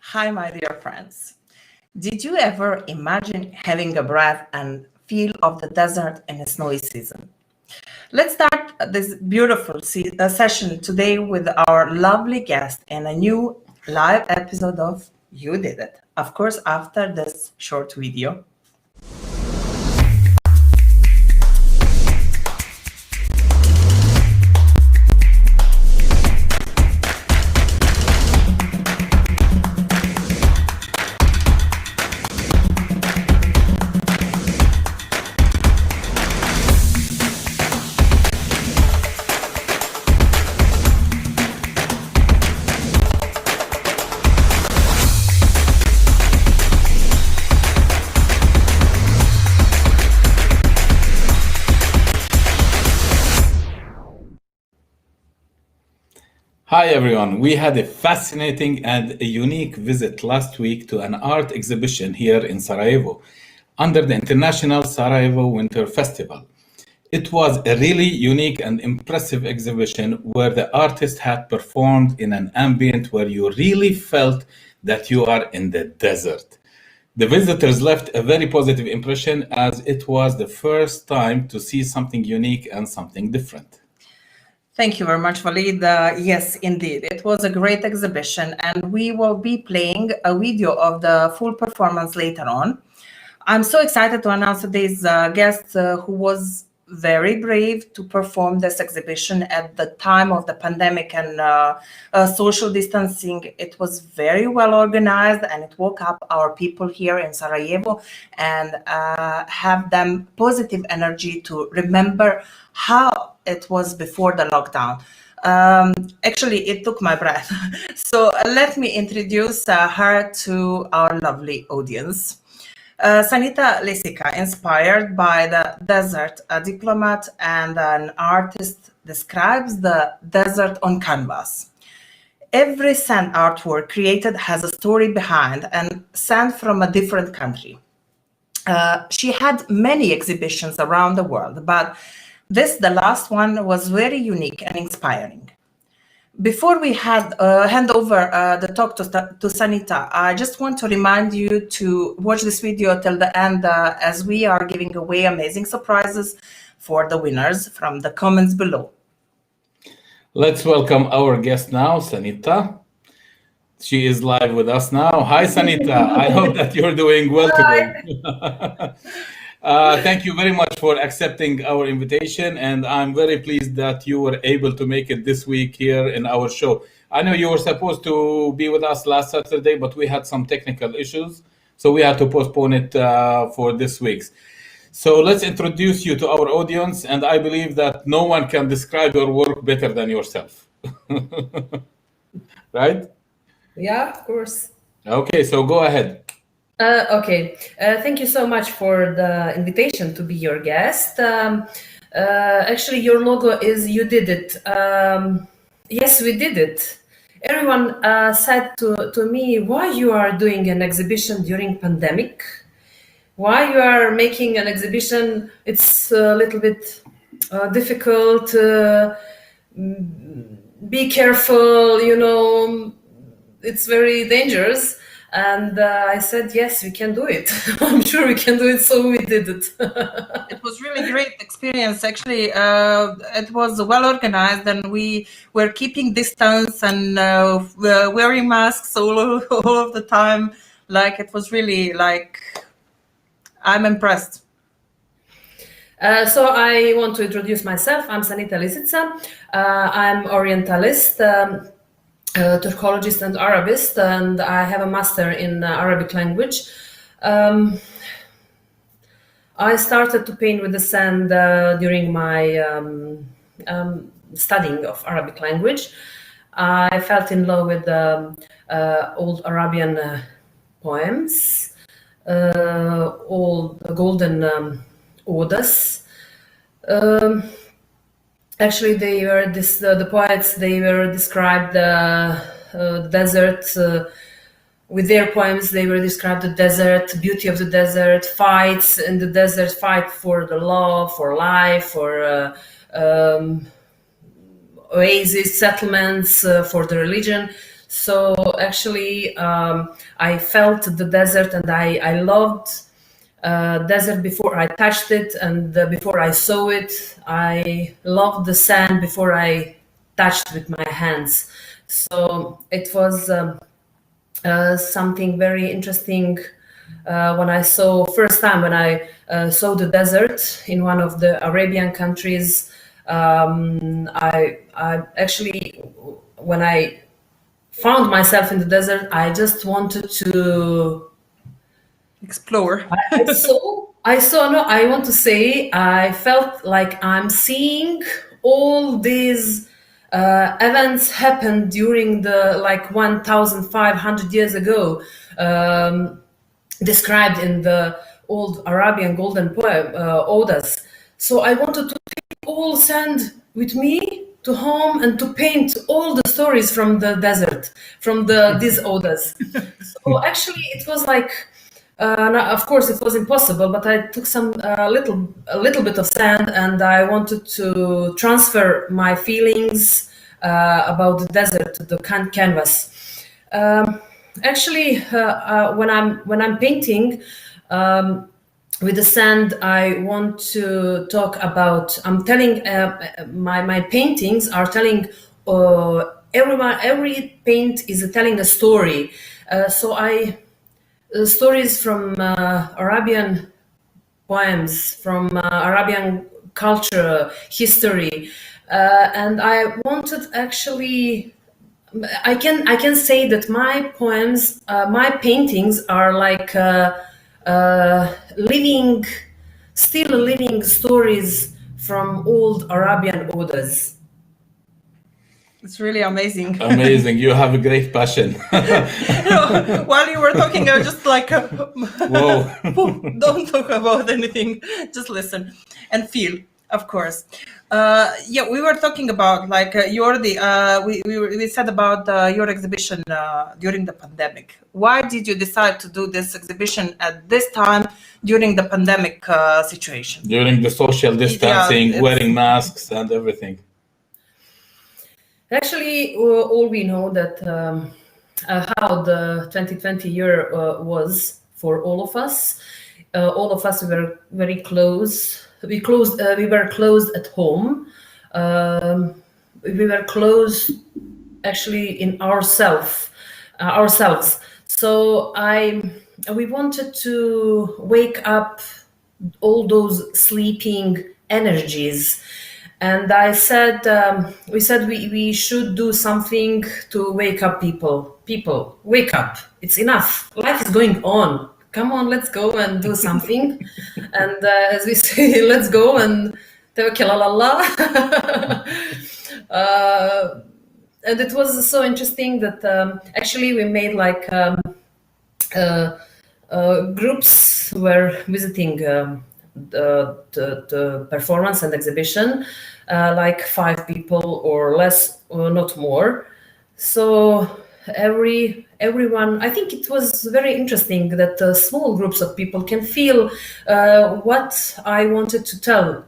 Hi, my dear friends. Did you ever imagine having a breath and feel of the desert in a snowy season? Let's start this beautiful session today with our lovely guest and a new live episode of You Did It. Of course, after this short video. Hi everyone, we had a fascinating and a unique visit last week to an art exhibition here in Sarajevo under the International Sarajevo Winter Festival. It was a really unique and impressive exhibition where the artist had performed in an ambient where you really felt that you are in the desert. The visitors left a very positive impression as it was the first time to see something unique and something different. Thank you very much, Walid. Yes, indeed. It was a great exhibition, and we will be playing a video of the full performance later on. I'm so excited to announce today's guest who was very brave to perform this exhibition at the time of the pandemic and social distancing. It was very well organized, and it woke up our people here in Sarajevo and have them positive energy to remember how it was before the lockdown. Actually, it took my breath. So let me introduce her to our lovely audience. Sanita Lisica, inspired by the desert, a diplomat and an artist, describes the desert on canvas. Every sand artwork created has a story behind and sand from a different country. She had many exhibitions around the world, but the last one, was very unique and inspiring. Before we hand over the talk to Sanita, I just want to remind you to watch this video till the end as we are giving away amazing surprises for the winners from the comments below. Let's welcome our guest now, Sanita. She is live with us now. Hi, Sanita. I hope that you're doing well today. Thank you very much for accepting our invitation, and I'm very pleased that you were able to make it this week here in our show. I know you were supposed to be with us last Saturday, but we had some technical issues, so we had to postpone it for this week's. So let's introduce you to our audience, and I believe that no one can describe your work better than yourself. Right? Yeah, of course. Okay, so go ahead. Okay, thank you so much for the invitation to be your guest. Actually, your logo is You Did It. Yes, we did it. Everyone said to me, why you are doing an exhibition during pandemic? Why you are making an exhibition? It's a little bit difficult. Be careful, it's very dangerous. And I said, yes, we can do it. I'm sure we can do it, so we did it. It was really great experience. Actually, it was well organized, and we were keeping distance and wearing masks all of the time. Like, it was really I'm impressed. So I want to introduce myself. I'm Sanita Lisica. I'm Orientalist. Turkologist and Arabist, and I have a master in Arabic language. I started to paint with the sand during my studying of Arabic language. I fell in love with old Arabian poems, old golden odes. Actually, they were the poets. They were described the desert with their poems. They were described the desert, beauty of the desert, fights in the desert, fight for the love, for life, for oasis settlements, for the religion. So actually, I felt the desert, and I loved desert before I touched it, and before I saw it. I loved the sand before I touched with my hands. So it was something very interesting when I saw first time when I saw the desert in one of the Arabian countries. I actually, when I found myself in the desert, I just wanted to Explore. no, I want to say I felt like I'm seeing all these events happened during the like 1,500 years ago, described in the old Arabian golden poem, Odas. So I wanted to take all sand with me to home and to paint all the stories from the desert, from these Odas. So actually, it was like, of course, it was impossible, but I took a little bit of sand, and I wanted to transfer my feelings about the desert to the canvas. Actually, when I'm painting with the sand, I want to talk about. I'm telling my paintings are telling every paint is telling a story. So stories from Arabian poems, from Arabian culture, history, and I wanted actually. I can say that my poems, my paintings are like living, still living stories from old Arabian Odas. It's really amazing. Amazing. You have a great passion. While you were talking, I was just like, Whoa. don't talk about anything. Just listen and feel, of course. Yeah, we were talking about like you're the we said about your exhibition during the pandemic. Why did you decide to do this exhibition at this time during the pandemic situation? During the social distancing, Yeah, wearing masks and everything. Actually, all we know that how the 2020 year was for all of us. All of us were very close. We were closed at home. We were closed actually in ourselves. So we wanted to wake up all those sleeping energies. And I said, we should do something to wake up people. People, wake up. It's enough. Life is going on. Come on, let's go and do something. And as we say, let's go and tawakkal ala Allah. And it was so interesting that actually we made like groups were visiting the performance and exhibition, like 5 people or less, or not more. So everyone, I think it was very interesting that small groups of people can feel what I wanted to tell,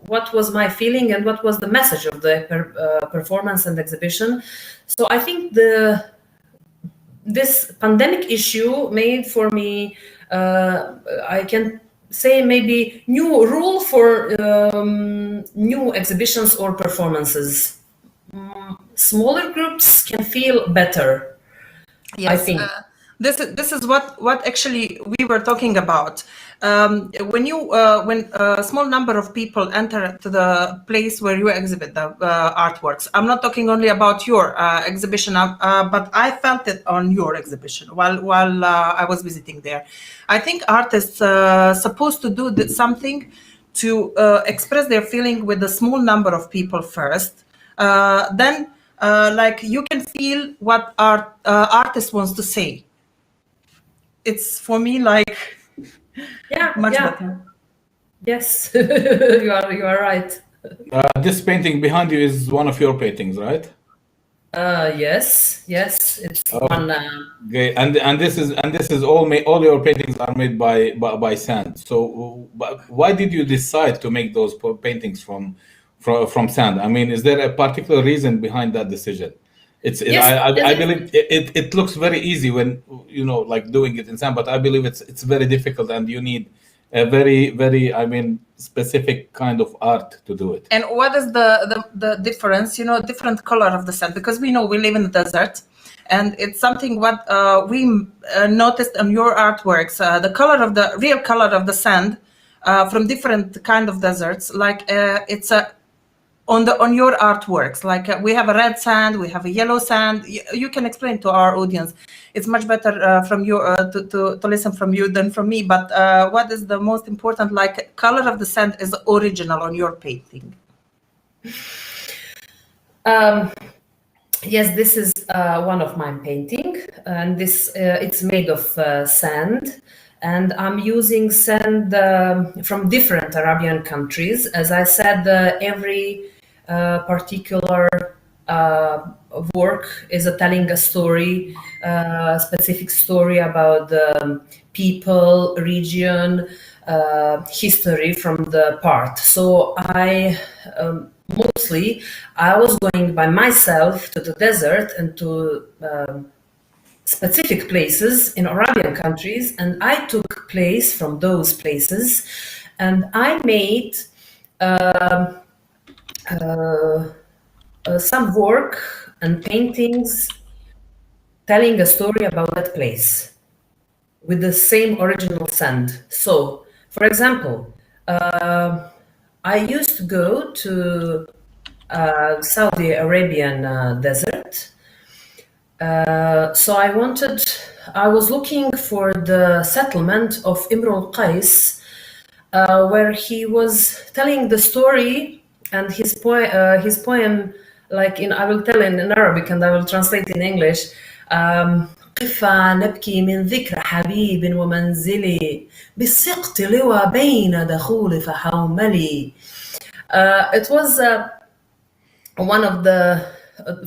what was my feeling, and what was the message of the performance and exhibition. So I think this pandemic issue made for me, I can say maybe new rule for new exhibitions or performances. Smaller groups can feel better. Yes, I think this is what actually we were talking about. When a small number of people enter to the place where you exhibit the artworks, I'm not talking only about your exhibition, but I felt it on your exhibition while I was visiting there. I think artists supposed to do something to express their feeling with a small number of people first, then. Like you can feel what artist wants to say. It's for me like much better. Yes, you are right. This painting behind you is one of your paintings, right? Yes, it's one. Okay, and this is all your paintings are made by sand. So why did you decide to make those paintings from sand? I mean, is there a particular reason behind that decision? Yes, I believe it looks very easy when like doing it in sand, but I believe it's very difficult, and you need a very specific kind of art to do it. And what is the difference? Different color of the sand, because we know we live in the desert, and it's something what we noticed on your artworks. The color of the real color of the sand from different kind of deserts, like it's a on your artworks, like we have a red sand, we have a yellow sand. You can explain to our audience. It's much better from you to listen from you than from me. But what is the most important, like color of the sand is original on your painting? Yes, this is one of my painting, and this it's made of sand, and I'm using sand from different Arabian countries. As I said, every particular work is telling a story, specific story about the people, region, history from the part. So mostly I was going by myself to the desert and to specific places in Arabian countries, and I took place from those places, and I made some work and paintings telling a story about that place with the same original sand. So, for example, I used to go to Saudi Arabian desert. So I was looking for the settlement of Imrul Qais, where he was telling the story, and his poem, I will tell in Arabic and I will translate in English. قفا نبكي من ذكر حبيب ومنزلي بالسقط لوى بين دخول فحوملي. It was one of the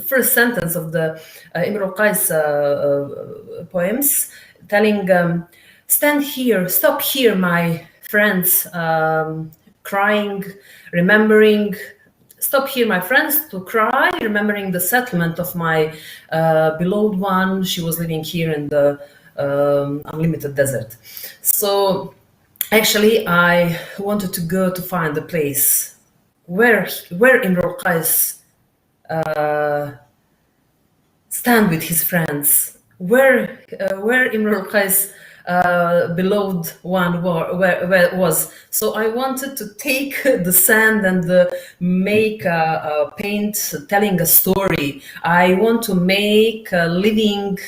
first sentence of the Imrul Qais poems, telling, stand here, stop here, my friends, crying, remembering, stop here, my friends, to cry, remembering the settlement of my beloved one. She was living here in the unlimited desert. So actually I wanted to go to find the place where Imrul Qais stand with his friends, where Imrul Qais beloved one where was. So I wanted to take the sand and make a paint telling a story. I want to make a living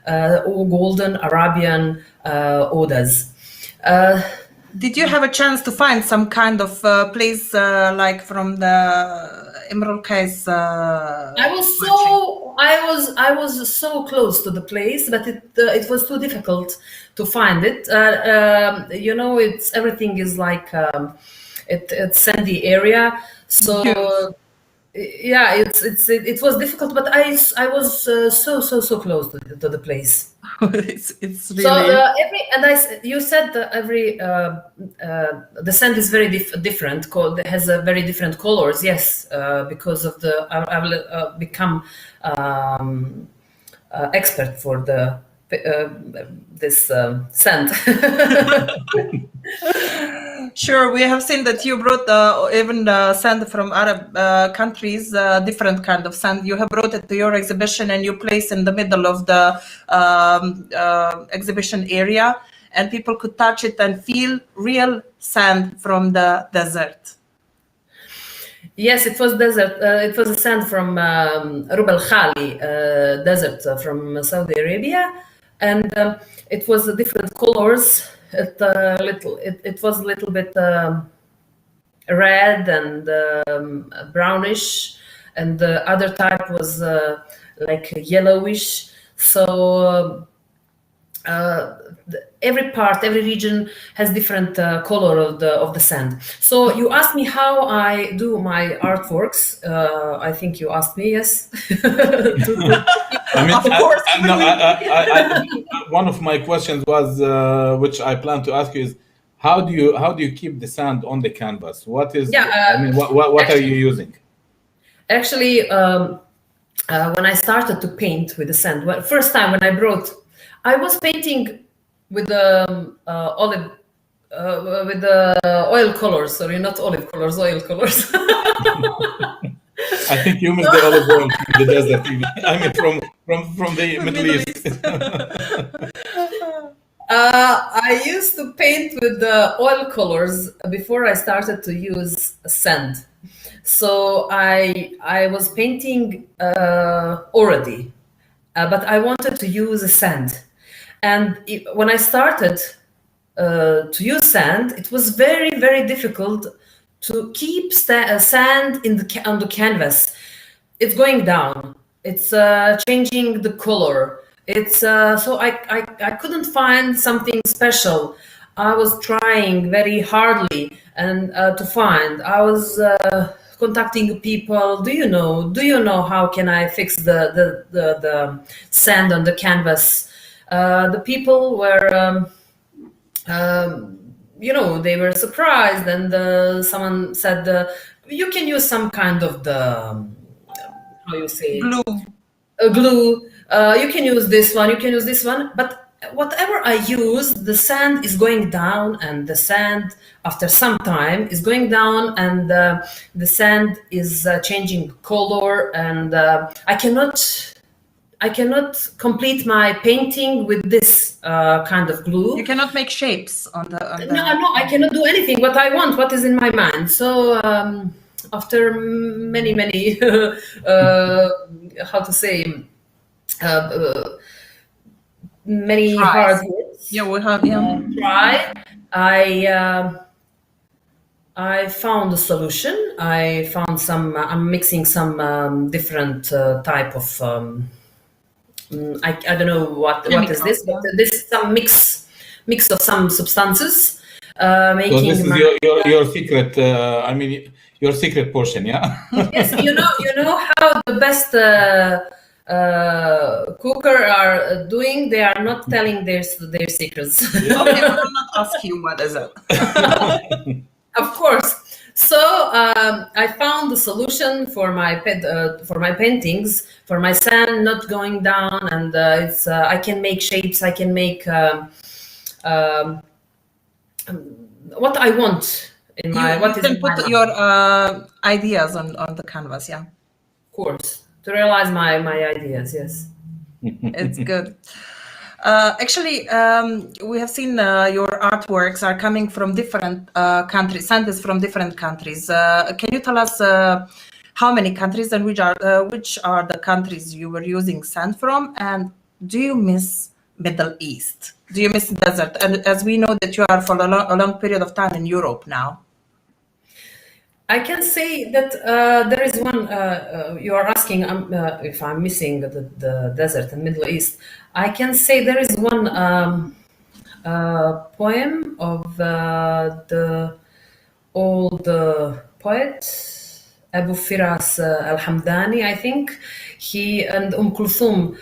golden Arabian odas. Did you have a chance to find some kind of place like from the Imrul Qais? I was so close to the place, but it was too difficult to find it. It's everything is like it's sandy area, so yeah, it was difficult. But I was so close to the place. It's really. So you said that the sand is very different. It has a very different colors. Yes, because of I will become expert for this sand. Sure, we have seen that you brought even sand from Arab countries, different kind of sand. You have brought it to your exhibition and you place in the middle of the exhibition area, and people could touch it and feel real sand from the desert. Yes, it was desert. It was a sand from Rub al Khali desert from Saudi Arabia, and it was different colors. It was a little bit red and brownish, and the other type was like yellowish. So every region has different color of the sand. So you asked me how I do my artworks. I think you asked me, yes. Of course. One of my questions was, which I plan to ask you, is how do you keep the sand on the canvas? What is? What are you using? Actually, when I started to paint with the sand. Well, first time when I was painting with the olive, with the oil colors. Sorry, not olive colors, oil colors. I think you missed the olive oil from the desert. I mean, from the Middle East. I used to paint with the oil colors before I started to use sand. So I was painting already, but I wanted to use sand. And when I started to use sand, it was very, very difficult to keep sand on the canvas. It's going down. It's changing the color. It's so I couldn't find something special. I was trying very hardly and to find. I was contacting people. Do you know how can I fix the sand on the canvas? The people were. They were surprised, and someone said, "You can use some kind of how you say Glue. glue. You can use this one. You can use this one." But whatever I use, the sand is going down, and the sand after some time is going down, and the sand is changing color, and I cannot complete my painting with this kind of glue. You cannot make shapes on the. No, I cannot do anything what I want, what is in my mind. So after many, how to say, many Tries. hard words, Yeah, we have. Yeah. try, I found a solution. I found some. I'm mixing some different type of. I don't know what is Chemicals, this, but this is some mix of some substances. So Making this is your secret. I mean, your secret portion, yeah. yes, you know how the best cooker are doing. They are not telling their secrets. Okay, we will not ask you what is it. Of course. So I found the solution for my paintings, for my sand not going down, and it's I can make shapes. I can make what I want in my You what is can in my put mind. your ideas on the canvas. Yeah, Of course, to realize my ideas. Yes. it's good. Actually, we have seen your artworks are coming from different countries. Sand is from different countries. Can you tell us how many countries and which are the countries you were using sand from? And do you miss Middle East? Do you miss desert? And as we know that you are for a long period of time in Europe now. I can say that there is one. You are asking if I'm missing the desert and Middle East. I can say there is one poem of the old poet Abu Firas al-Hamdani. I think he and Kulthum.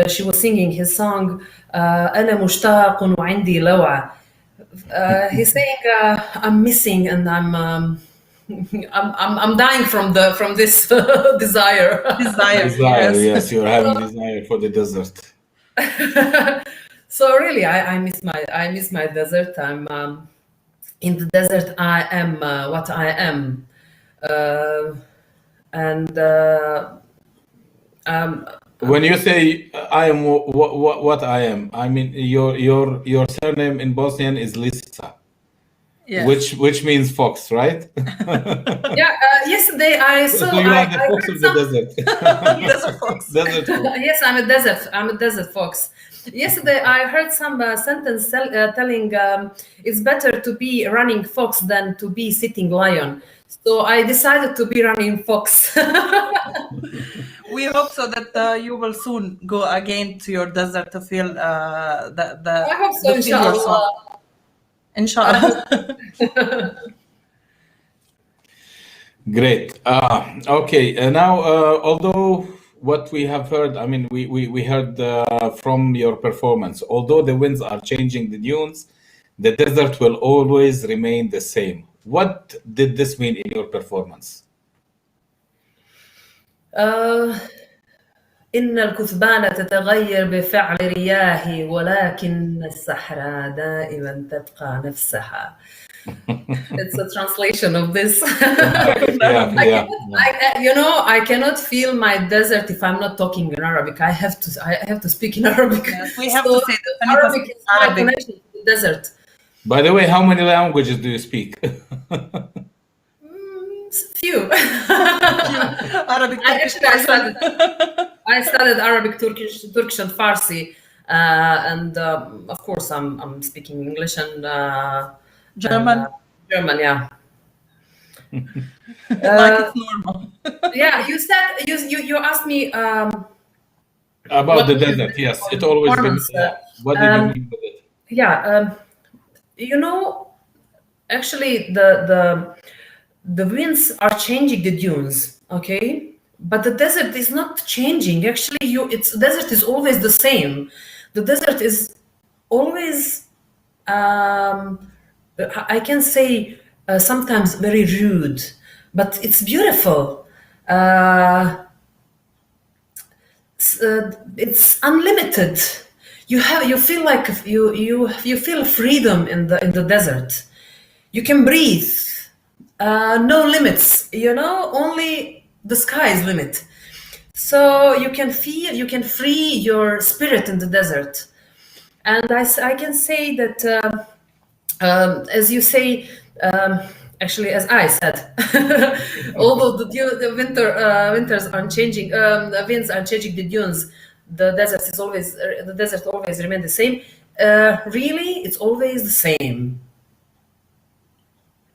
She was singing his song. أنا مشتاق وعندي لوعة. He's saying I'm missing and I'm dying from this desire. Desire, Yes, you're having desire for the desert. So really, I miss my desert. I'm in the desert. I am what I am, and When you say I am what I am, I mean your surname in Bosnian is Lisica, yes. which means fox, right? yeah. Yesterday I saw. So you are the fox of the desert. Desert fox. Desert fox. Yes, I'm a desert fox. Yesterday I heard some sentence telling it's better to be running fox than to be sitting lion. So I decided to be running fox. We hope so that you will soon go again to your desert to feel the. I hope so, to feel yourself. Inshallah. Great. Okay. Now, although what we have heard, I mean, we heard from your performance, although the winds are changing the dunes, the desert will always remain the same. What did this mean in your performance? إن الكثبان تتغير بفعل رياح ولكن الصحراء دائما تبقى نفسها. It's a translation of this. I cannot feel my desert if I'm not talking in Arabic. I have to speak in Arabic. Yes, we have to say that Arabic is my connection to the desert. By the way, how many languages do you speak? Few. Arabic. I studied Arabic, Turkish, and Farsi, and of course I'm speaking English and German. German, yeah. Like it's normal. Yeah, you said you asked me about the desert. Yes, it always been. What did you mean with it? Yeah, actually the winds are changing the dunes, okay, but the desert is not changing. Actually, desert is always the same. The desert is always I can say sometimes very rude, but it's beautiful. It's unlimited. You feel like you feel freedom in the desert. You can breathe. No limits. Only the sky is limit. So you can free your spirit in the desert. And I can say that, as you say, actually, as I said, although the winters are changing, the winds are changing the dunes, the desert always remain the same. Really, it's always the same.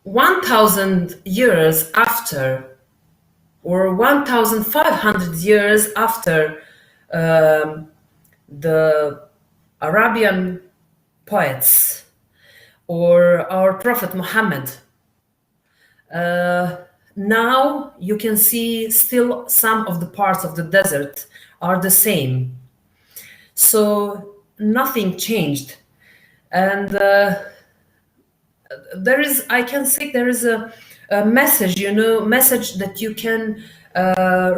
1,000 years after, or 1,500 years after the Arabian poets or our Prophet Muhammad, now you can see still some of the parts of the desert are the same. So nothing changed. And I can say there is a message, message that you can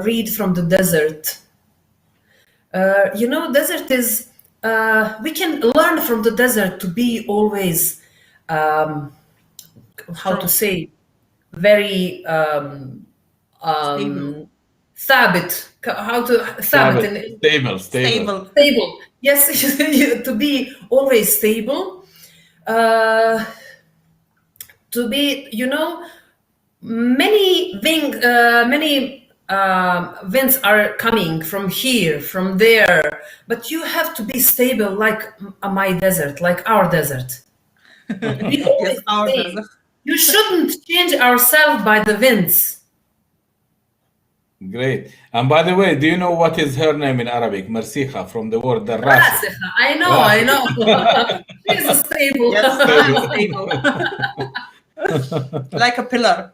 read from the desert. Desert is, we can learn from the desert to be always, how to say, very ثابت. Stable. Yes, to be always stable. To be, many winds are coming from here, from there, but you have to be stable like my desert, like our desert. Yes, our desert. You shouldn't change ourselves by the winds. Great. And by the way, do you know what is her name in Arabic? Marsikha, from the word Rasikha. I know. She's stable. Yes, stable. Like a pillar.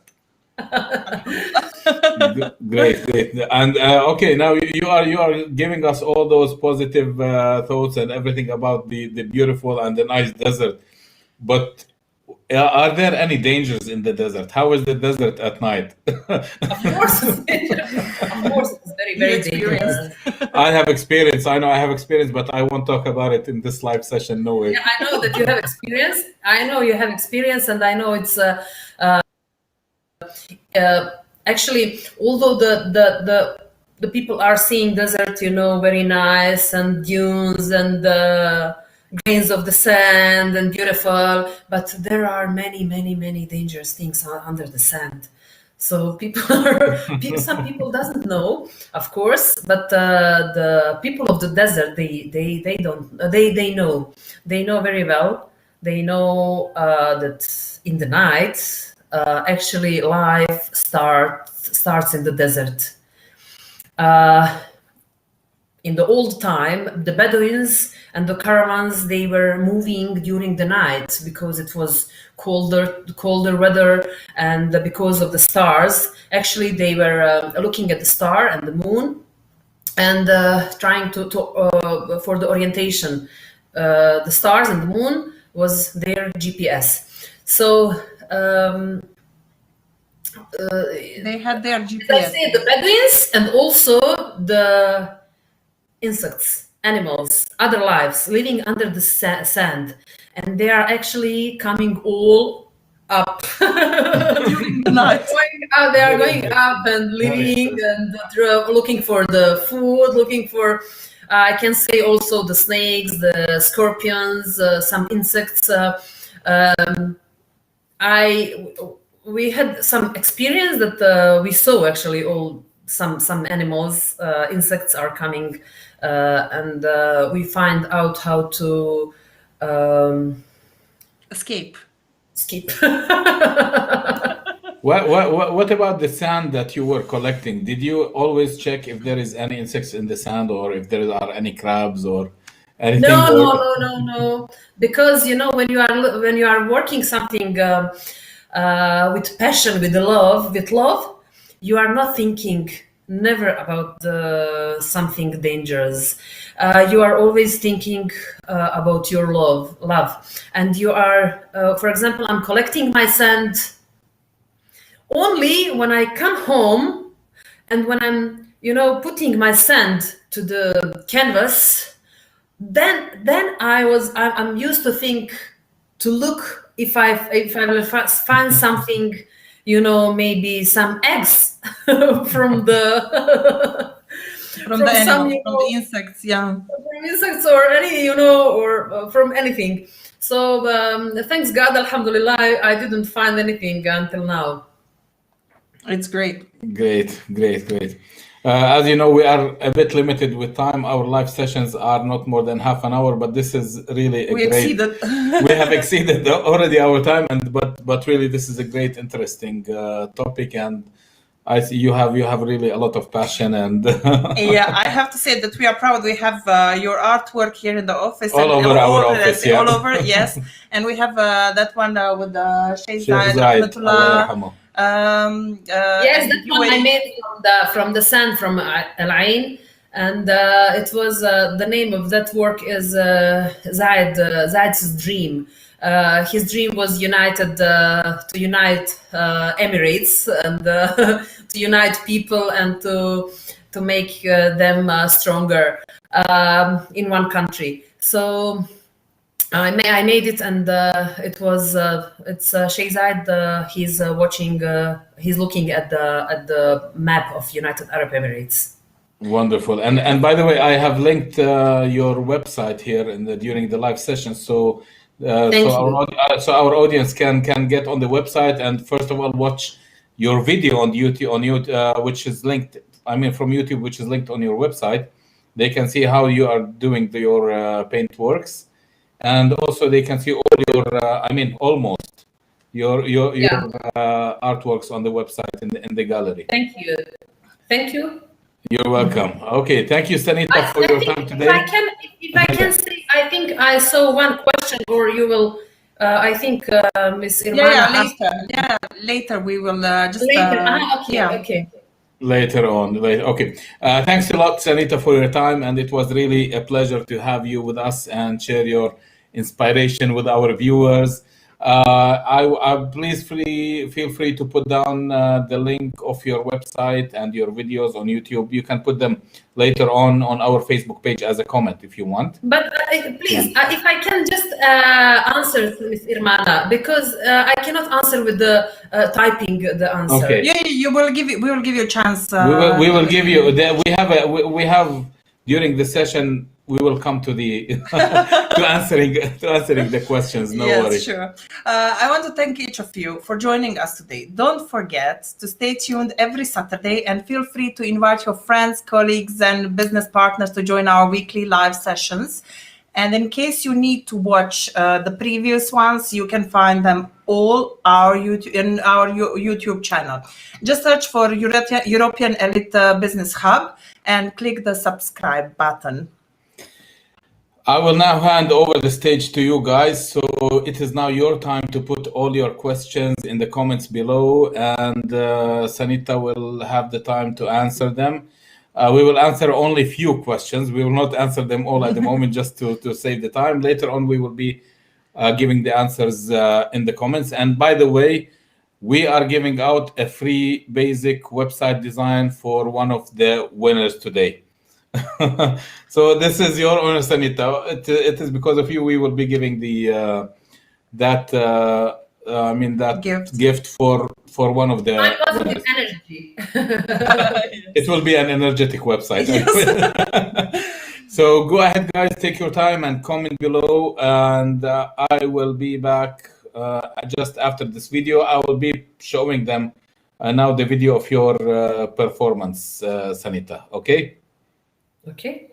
Great. And okay, now you are giving us all those positive thoughts and everything about the beautiful and the nice desert. But are there any dangers in the desert? How is the desert at night? Of course, it's dangerous. Of course, it's very, very dangerous. I have experience. I know I have experience, but I won't talk about it in this live session. No way. Yeah, I know that you have experience. I know you have experience, and I know it's actually, although the people are seeing desert, very nice and dunes and grains of the sand and beautiful, but there are many, many, many dangerous things under the sand. So some people doesn't know, of course, but the people of the desert, they know very well. They know that in the night, actually life starts in the desert. In the old time, the Bedouins and the caravans, they were moving during the night because it was colder weather, and because of the stars. Actually, they were looking at the star and the moon and trying to for the orientation. The stars and the moon was their GPS. So they had their GPS. Let's say the Bedouins and also the insects, animals, other lives living under the sand, and they are actually coming all up during the night. They are going up and living and looking for the food, looking for I can say also the snakes, the scorpions, some insects. We had some experience that we saw actually all some animals, insects are coming, and we find out how to Escape. What about the sand that you were collecting? Did you always check if there is any insects in the sand, or if there are any crabs or anything? No. Because when you are working something with passion, with love, you are not thinking never about something dangerous. You are always thinking about your love, and you are, for example, I'm collecting my sand only when I come home, and when I'm putting my sand to the canvas, then I'm used to think, to look if I will find something, maybe some eggs from the from the animals, from the insects, from insects or any or from anything. So thanks God, alhamdulillah, I didn't find anything until now. It's great. Great. As you know, we are a bit limited with time. Our live sessions are not more than half an hour, but this is really exceeded. We have exceeded already our time, but really this is a great, interesting topic, and I see you have really a lot of passion and yeah, I have to say that we are proud. We have your artwork here in the office, all over our office, all over, yes, and we have that one with the Sheikh Zayed Rahmatullah. Yes, that one I made from the sand from Al Ain, and it was the name of that work is Zayed's dream. His dream was to unite Emirates and to unite people and to make them stronger in one country. So I made it, and it was it's Sheikh Zayed. He's watching. He's looking at the map of United Arab Emirates. Wonderful, and by the way, I have linked your website here during the live session, so our audience can get on the website and first of all watch your video on YouTube, which is linked. I mean, from YouTube, which is linked on your website. They can see how you are doing your paint works. And also they can see all your, almost your artworks on the website in the gallery. Thank you. You're welcome. Okay, thank you, Sanita, for your time today. If I can say, I think I saw one question, or you will. I think Miss Irmana. Later we will just. Later. Okay. Later on. Okay. Thanks a lot, Sanita, for your time, and it was really a pleasure to have you with us and share your inspiration with our viewers. Please feel free to put down the link of your website and your videos on YouTube. You can put them later on our Facebook page as a comment if you want. But please, if I can just answer with Irmana, because I cannot answer with the typing the answer. Okay. Yeah, we will give you a chance. We will give you. We have during the session. We will come to the to answering the questions. No worries. Yes, sure. I want to thank each of you for joining us today. Don't forget to stay tuned every Saturday and feel free to invite your friends, colleagues, and business partners to join our weekly live sessions. And in case you need to watch the previous ones, you can find them all in our YouTube channel. Just search for European Elite Business Hub and click the subscribe button. I will now hand over the stage to you guys. So it is now your time to put all your questions in the comments below, and Sanita will have the time to answer them. We will answer only few questions. We will not answer them all at the moment just to save the time. Later on, we will be giving the answers in the comments. And by the way, we are giving out a free basic website design for one of the winners today. So this is your honor, Sanita. It is because of you we will be giving the that that Gift. gift for one of the My positive winners. energy. It will be an energetic website. Yes. So go ahead, guys, take your time and comment below, and I will be back just after this video. I will be showing them now the video of your performance, Sanita. Okay? Okay.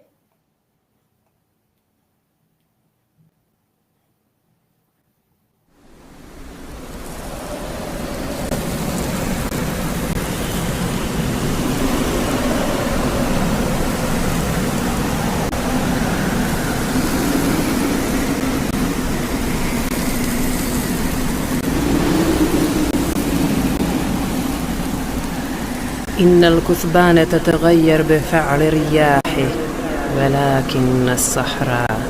إن الكثبان تتغير بفعل رياحه، ولكن الصحراء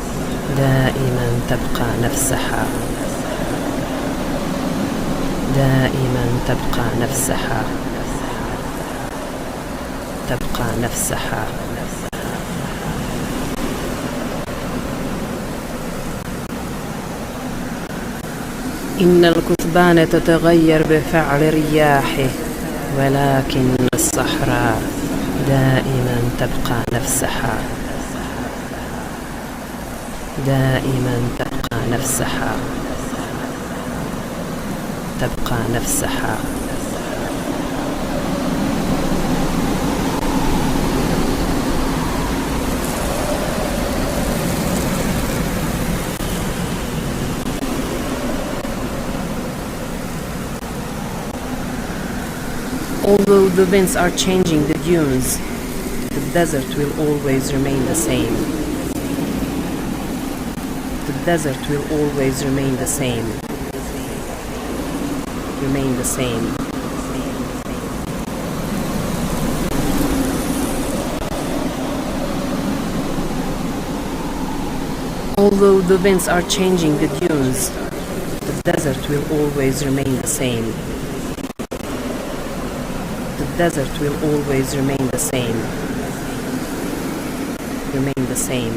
دائما تبقى نفسها، دائما تبقى نفسها، تبقى نفسها. إن الكثبان تتغير بفعل رياحه، ولكن الصحراء دائما تبقى نفسها، دائما تبقى نفسها، تبقى نفسها. Although the winds are changing the dunes, the desert will always remain the same. The desert will always remain the same. Remain the same. Although the winds are changing the dunes, the desert will always remain the same. The desert will always remain the same. Remain the same.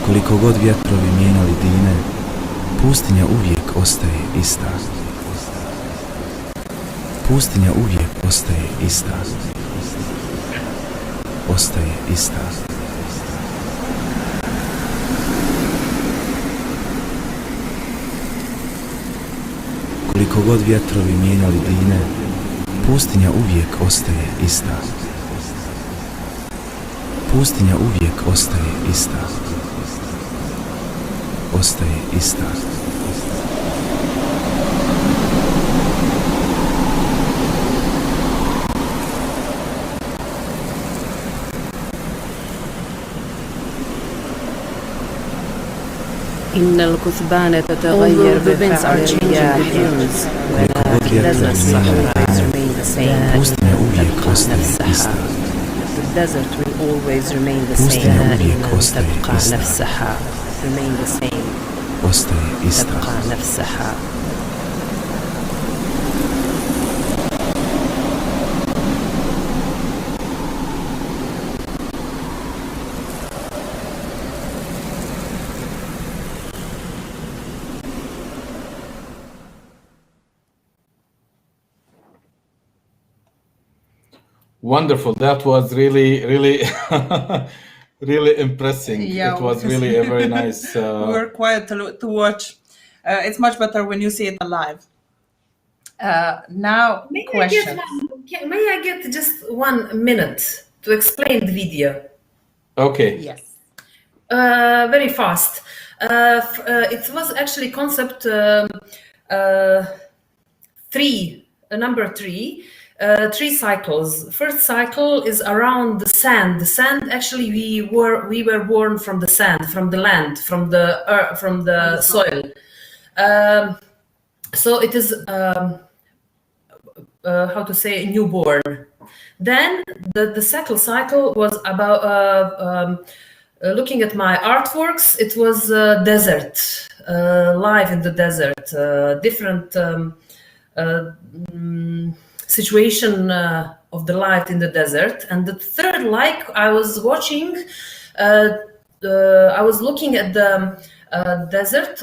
Koliko god vjetrovi mijenjali dine, pustinja uvijek ostaje ista. Pustinja uvijek ostaje ista. Ostaje ista. Koliko god vjetrovi mijenjali dine, pustinja uvijek ostaje ista. Pustinja uvijek ostaje ista. Ostaje ista. إن الكثبان تتغير بفعل الرياح، ولكن الصحراء remain the same. Pustinja uvijek ostaje ista. The desert will always remain the Pustinja same. uvijek ostaje تبقى ista. نفسها. Remain the same. Ostaje ista. تبقى نفسها. Wonderful. That was really, really, really impressing. Yeah, It was really a very nice. We were quiet to watch. It's much better when you see it alive. Now, questions. May I get just 1 minute to explain the video? Okay. Yes. Very fast. It was actually concept number 3. 3 cycles. First cycle is around the sand. The sand, actually, we were born from the sand, from the land, from the soil. So it is how to say, newborn. Then the second cycle was about looking at my artworks. It was desert, life in the desert, different situation of the life in the desert. And the third, like I was watching, I was looking at the desert,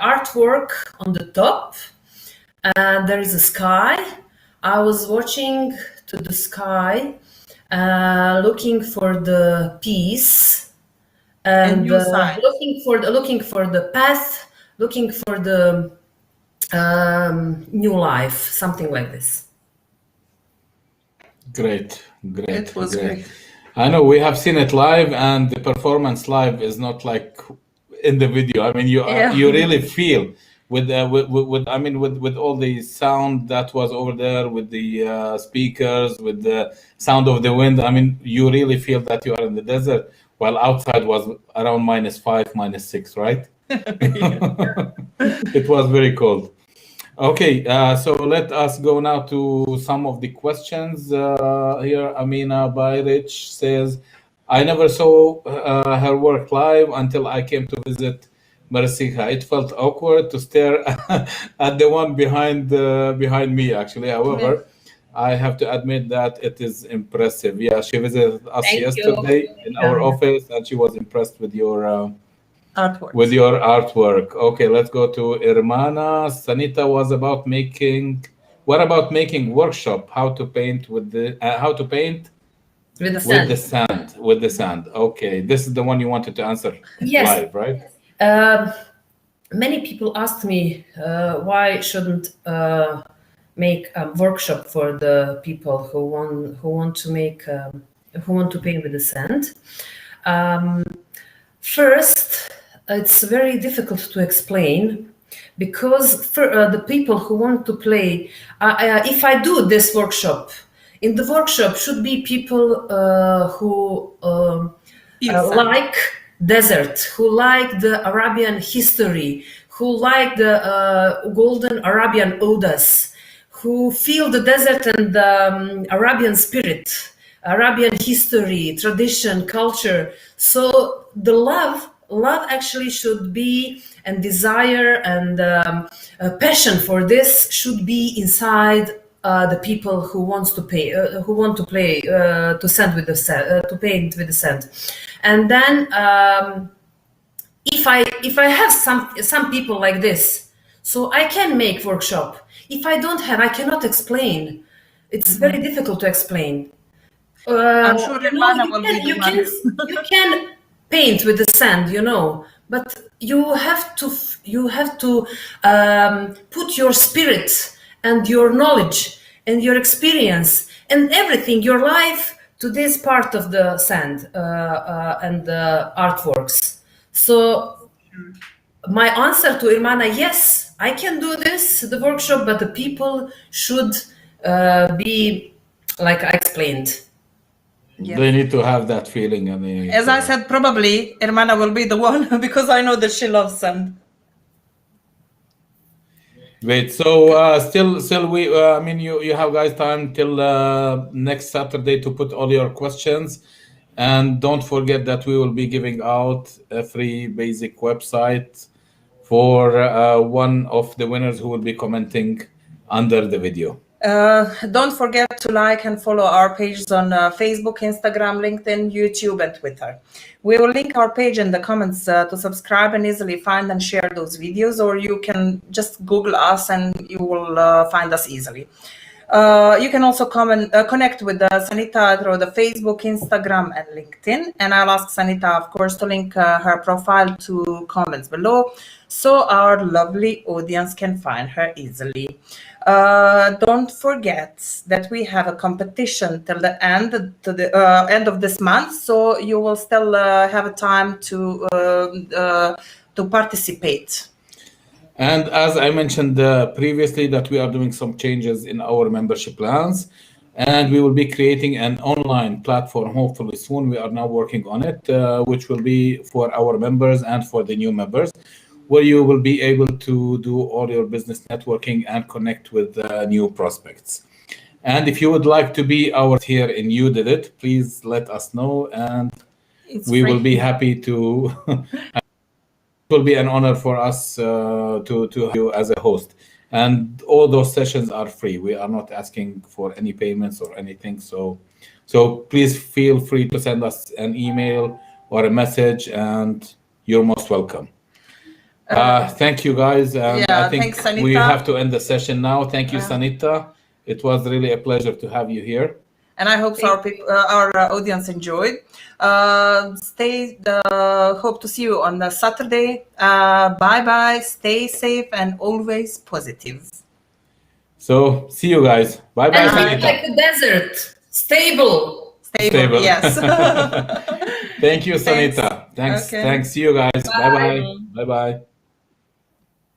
artwork on the top, and there is a sky. I was watching to the sky, looking for the peace, and new sign. looking for the path, looking for the new life, something like this. Great. It was great. I know we have seen it live, and the performance live is not like in the video. I mean, you really feel with all the sound that was over there, with the speakers, with the sound of the wind. I mean, you really feel that you are in the desert, while outside was around -5, -6, right? It was very cold. Okay, so let us go now to some of the questions. Here, Amina Bayrich says, I never saw her work live until I came to visit Marsiha. It felt awkward to stare at the one behind me, actually. However, I have to admit that it is impressive. Yeah, she visited us yesterday in our office, and she was impressed with your artwork. With your artwork. Okay, let's go to Irmana. Sanita was about making. What about making workshop? How to paint with the with the sand. Okay, this is the one you wanted to answer live, right? Many people asked me why shouldn't make a workshop for the people who want to paint with the sand. First, it's very difficult to explain, because for the people who want to play, if I do this workshop, in the workshop should be people who like desert, who like the Arabian history, who like the golden Arabian odas, who feel the desert and the Arabian spirit, Arabian history, tradition, culture. So the love actually should be, and desire and passion for this should be inside the people who want to play, to paint with the sand. And then if I have some people like this, so I can make workshop. If I don't have, I cannot explain. It's very difficult to explain. I'm sure Irmana will be the one. You can paint with the sand, but you have to put your spirit and your knowledge and your experience and everything, your life, to this part of the sand and the artworks. So my answer to Irmana, yes, I can do this, the workshop, but the people should be like I explained. Yes. They need to have that feeling. As I said, probably Irmana will be the one, because I know that she loves sand. Great. So still we, you have guys time till next Saturday to put all your questions. And don't forget that we will be giving out a free basic website for one of the winners who will be commenting under the video. Don't forget to like and follow our pages on Facebook, Instagram, LinkedIn, YouTube, and Twitter. We will link our page in the comments to subscribe and easily find and share those videos, or you can just Google us and you will find us easily. You can also connect with Sanita through the Facebook, Instagram, and LinkedIn. And I'll ask Sanita, of course, to link her profile to comments below, so our lovely audience can find her easily. Don't forget that we have a competition till the end, end of this month, so you will still have a time to participate. And as I mentioned previously, that we are doing some changes in our membership plans, and we will be creating an online platform hopefully soon. We are now working on it, which will be for our members and for the new members. where you will be able to do all your business networking and connect with new prospects. And if you would like to be our here in You Did It, please let us know, and we will be happy to. It will be an honor for us to have you as a host. And all those sessions are free. We are not asking for any payments or anything. So please feel free to send us an email or a message, and you're most welcome. Thank you, guys. And I think thanks, we Sanita. have to end the session now. Thank you, Sanita. It was really a pleasure to have you here. And I hope our audience enjoyed. Hope to see you on the Saturday. Bye-bye. Stay safe and always positive. So see you guys. Bye-bye, And Sanita. like the desert, stable. Stable. Yes. Thank you, Sanita. Thanks. Okay. Thanks. See you guys. Bye-bye. Bye-bye.